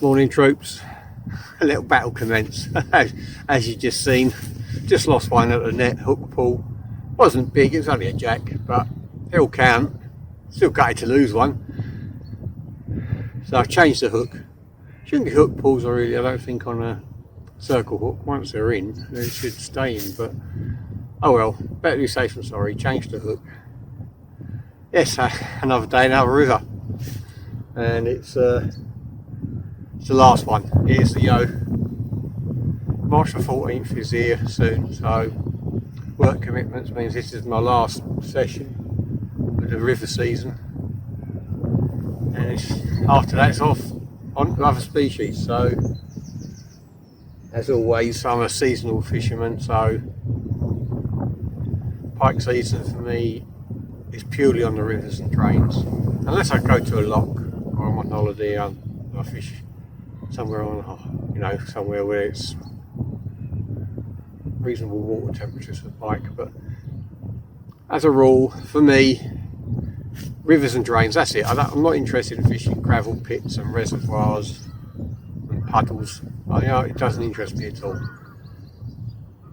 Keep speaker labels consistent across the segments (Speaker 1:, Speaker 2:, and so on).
Speaker 1: Morning troops, a little battle commenced. As you've just seen, just lost one at the net hook pull. Wasn't big, it was only a jack, but it'll count. Still gutted to lose one. So I've changed the hook. Shouldn't be hook pulls really, I don't think, on a circle hook. Once they're in, they should stay in, but oh well, better to be safe than sorry. Changed the hook. Yes, another day, another river. And it's the last one. Here's the yo. March the 14th is here soon, so work commitments means this is my last session of the river season, and after that it's off on to other species. So as always, I'm a seasonal fisherman, so pike season for me is purely on the rivers and drains, unless I go to a lock or I'm on holiday. I fish somewhere on, you know, somewhere where it's reasonable water temperatures for pike. But as a rule, for me, rivers and drains, that's it. I'm not interested in fishing gravel pits and reservoirs and puddles. You know, it doesn't interest me at all.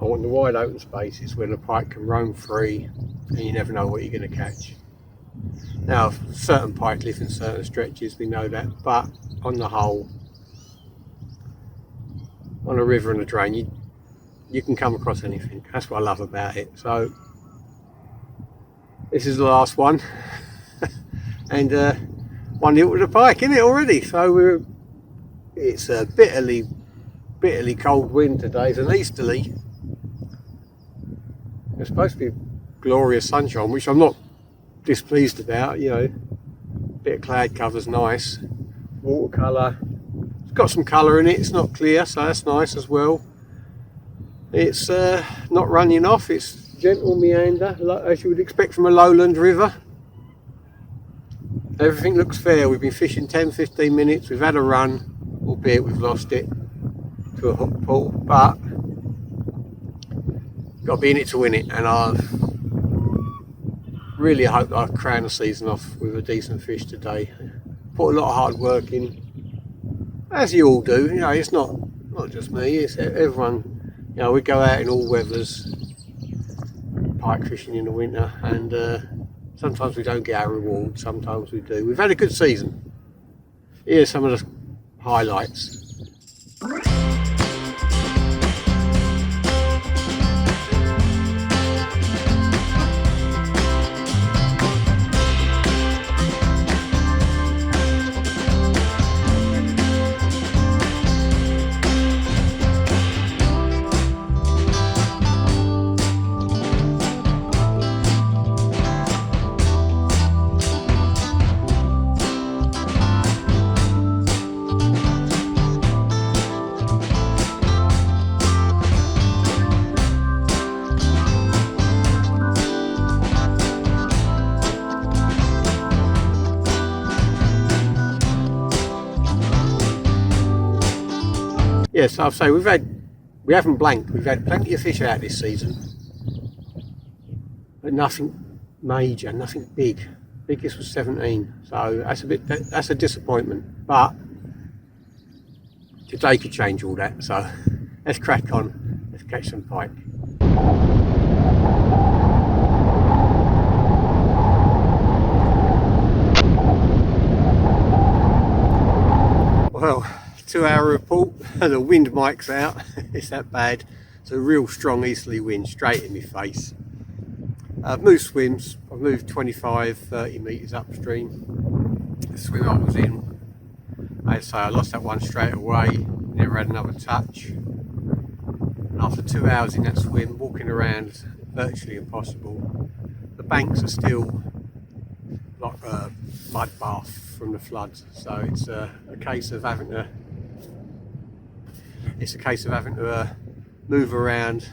Speaker 1: I want the wide open spaces where the pike can roam free and you never know what you're going to catch. Now, certain pike live in certain stretches, we know that, but on the whole, on a river and a drain, you can come across anything. That's what I love about it. So this is the last one, and 1-0 with a pike in it already. So it's a bitterly cold wind today. It's an easterly. It's supposed to be glorious sunshine, which I'm not displeased about. You know, bit of cloud cover's nice. Watercolour. It's got some colour in it. It's not clear, so that's nice as well. It's not running off. It's gentle meander, as you would expect from a lowland river. Everything looks fair. We've been fishing 10-15 minutes. We've had a run, albeit we've lost it to a hook pull, but got to be in it to win it. And I really hope that I crown the season off with a decent fish today. Put a lot of hard work in, as you all do. You know, it's not just me. It's everyone. You know, we go out in all weathers, pike fishing in the winter, and sometimes we don't get our reward, sometimes we do. We've had a good season. Here's some of the highlights. Yes, I'll say we haven't blanked. We've had plenty of fish out this season, but nothing major, nothing big. Biggest was 17, so that's a disappointment. But today could change all that. So let's crack on. Let's catch some pike. Well, 2-hour report, the wind mic's out. It's that bad. It's a real strong easterly wind straight in my face. I've moved swims. I've moved 25-30 metres upstream. The swim I was in, I'd say I lost that one straight away, never had another touch. And after 2 hours in that swim, walking around is virtually impossible. The banks are still like a mud bath from the floods, so it's a case of having to move around,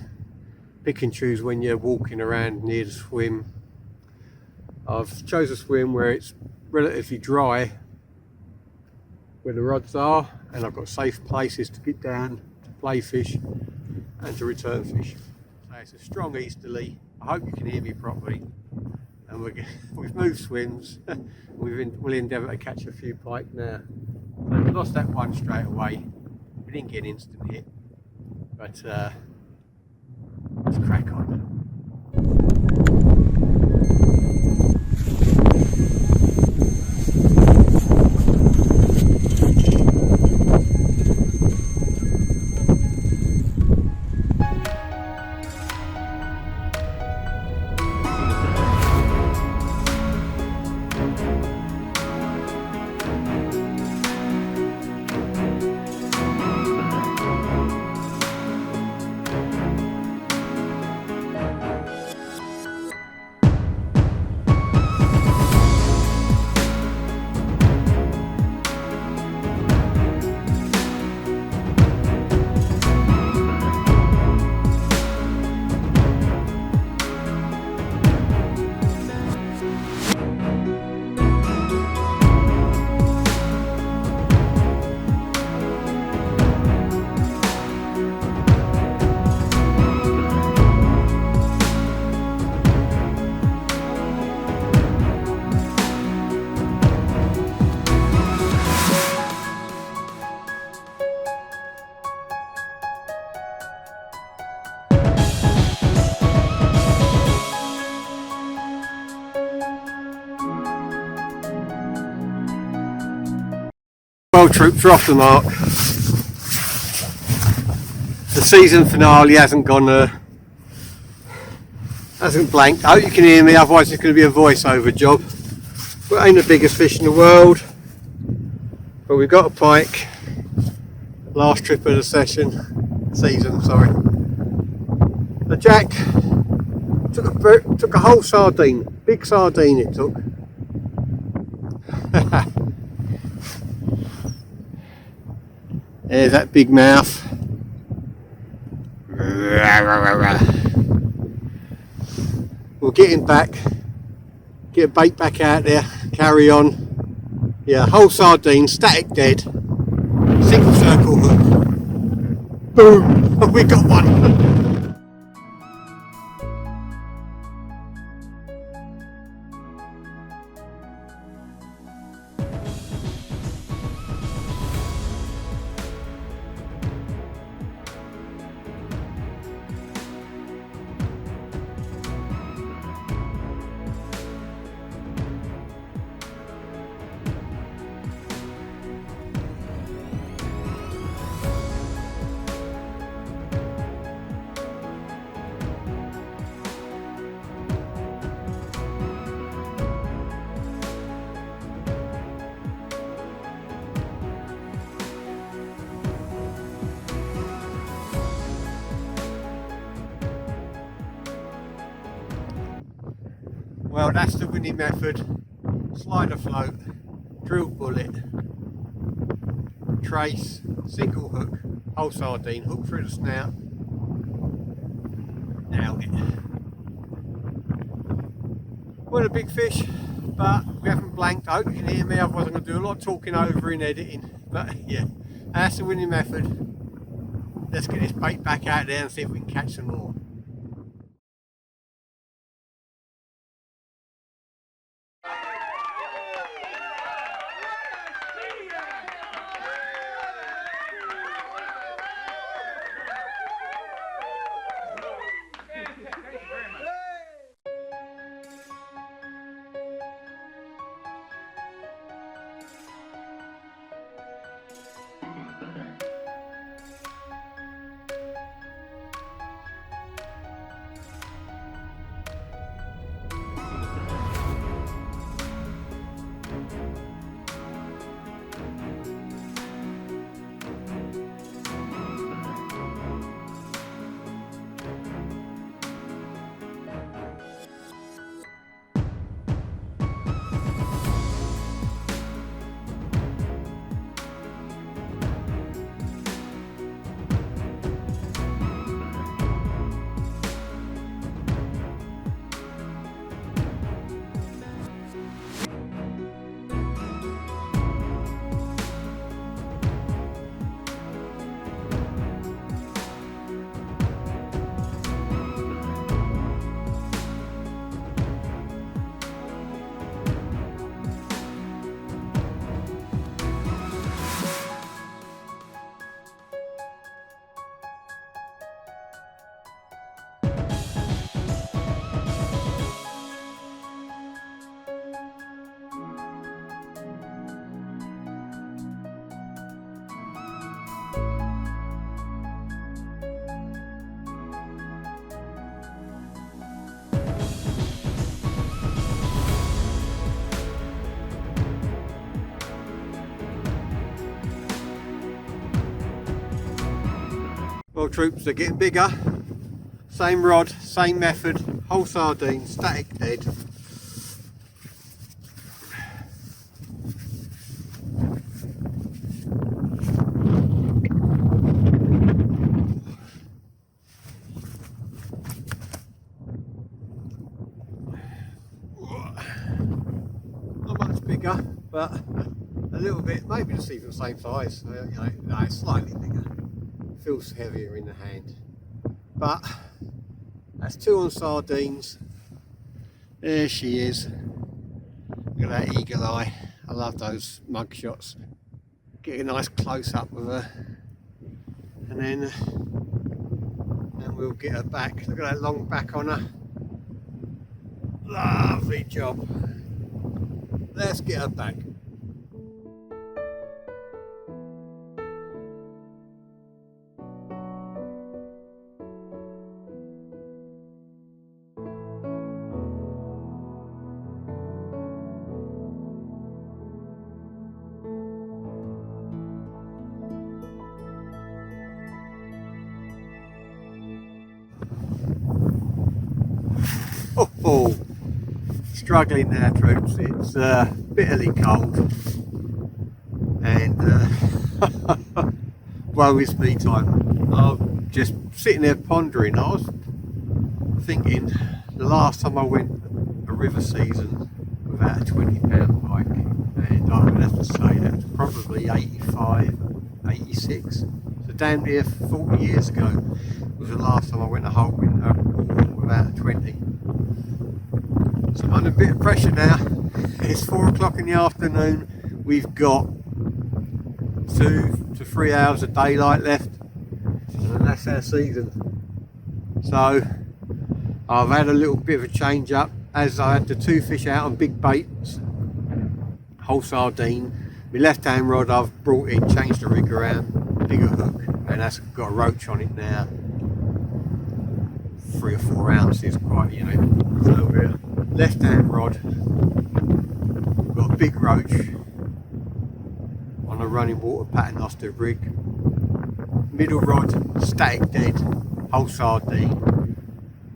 Speaker 1: pick and choose when you're walking around near the swim. I've chosen a swim where it's relatively dry where the rods are, and I've got safe places to get down to play fish and to return fish. So it's a strong easterly. I hope you can hear me properly. And we've moved swims. We'll endeavour to catch a few pike now. lost that one straight away. We didn't get an instant hit, but let's crack on. Well, troops are off the mark. The season finale hasn't blanked. I hope you can hear me, otherwise it's going to be a voiceover job. We ain't the biggest fish in the world, but we've got a pike. Last trip of the season, sorry. The jack took a whole sardine, big sardine it took. There's that big mouth. We'll get him back, get a bait back out there, carry on. Yeah, whole sardine, static dead, single circle hook. Boom! We got one. Well, that's the winning method. Slider float, drill bullet, trace, single hook, whole sardine, hook through the snout. Nailed it. Well, a big fish, but we haven't blanked. I hope you can hear me, otherwise I'm going to do a lot of talking over in editing. But yeah, that's the winning method. Let's get this bait back out there and see if we can catch some more. Well troops, they're getting bigger. Same rod, same method, whole sardine, static dead. Not much bigger, but a little bit, maybe just even the same size. You know, no, it's slightly bigger. Feels heavier in the hand. But that's 2 on sardines. There she is. Look at that eagle eye. I love those mug shots. Get a nice close up of her. And then we'll get her back. Look at that long back on her. Lovely job. Let's get her back. Oh, struggling now troops, it's bitterly cold and woe is me time. I'm just sitting there pondering. I was thinking the last time I went a river season without a £20 pike, and I would have to say that's probably 85, 86, so damn near 40 years ago was the last time I went a whole winter without a 20. So I'm under a bit of pressure now. It's 4 o'clock in the afternoon. We've got 2 to 3 hours of daylight left, and that's our season. So I've had a little bit of a change up, as I had the 2 fish out on big baits, whole sardine. My left hand rod I've brought in, changed the rig around, bigger hook, and that's got a roach on it now. 3 or 4 ounces, quite, you know. So left hand rod, got a big roach on a running water paternoster rig. Middle rod, static dead, whole sardine.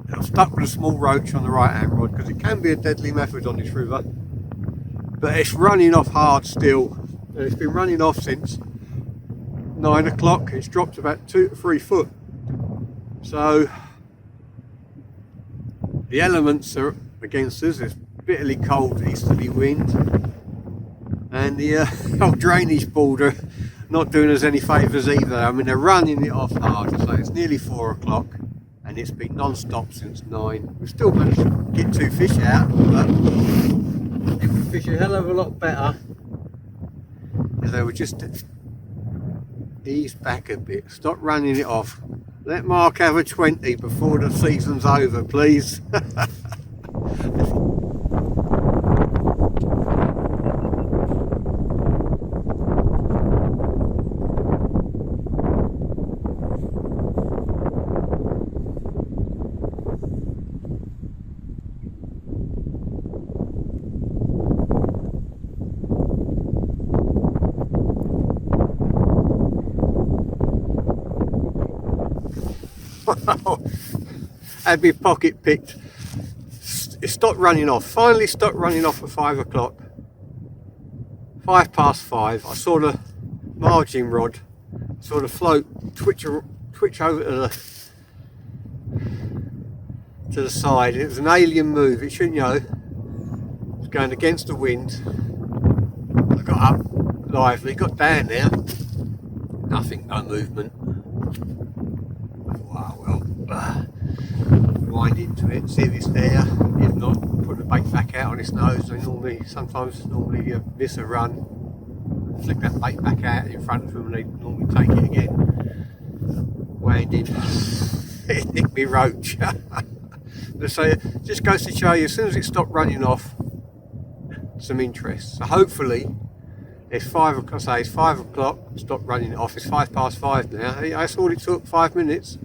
Speaker 1: And I'm stuck with a small roach on the right hand rod because it can be a deadly method on this river, but it's running off hard still, and it's been running off since 9 o'clock. It's dropped about 2 to 3 foot. So the elements are against us. It's bitterly cold easterly wind, and the old drainage border not doing us any favours either. I mean, they're running it off hard. So it's nearly 4 o'clock and it's been non-stop since 9. We've still managed to get 2 fish out, but it would fish a hell of a lot better if they were just ease back a bit, stop running it off. Let Mark have a 20 before the season's over, please. Had my pocket picked. It stopped running off. Finally stopped running off at 5 o'clock. 5 past 5. I saw the margin rod sort of float, twitch over to the side. It was an alien move. It shouldn't, you know. It was going against the wind. I got up lively, got down there. Nothing, no movement. Wow, well, wind into it, see if it's there. If not, put the bait back out on its nose. And sometimes you miss a run, flick that bait back out in front of them, and they normally take it again. Winded, it nicked me roach. So just goes to show you, as soon as it stopped running off, some interest. So hopefully, it's 5 o'clock. Say it's 5 o'clock. Stop running it off. It's 5 past 5 now. That's all it took. 5 minutes.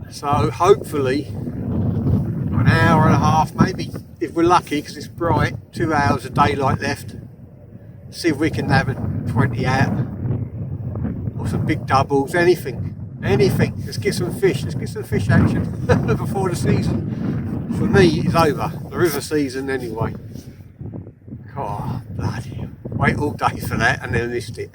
Speaker 1: So hopefully, an hour and a half, maybe if we're lucky, because it's bright, 2 hours of daylight left. See if we can have a 20 out. or some big doubles, anything. Let's get some fish action before the season, for me, is over. The river season anyway. Oh, bloody hell. Wait all day for that and then missed it.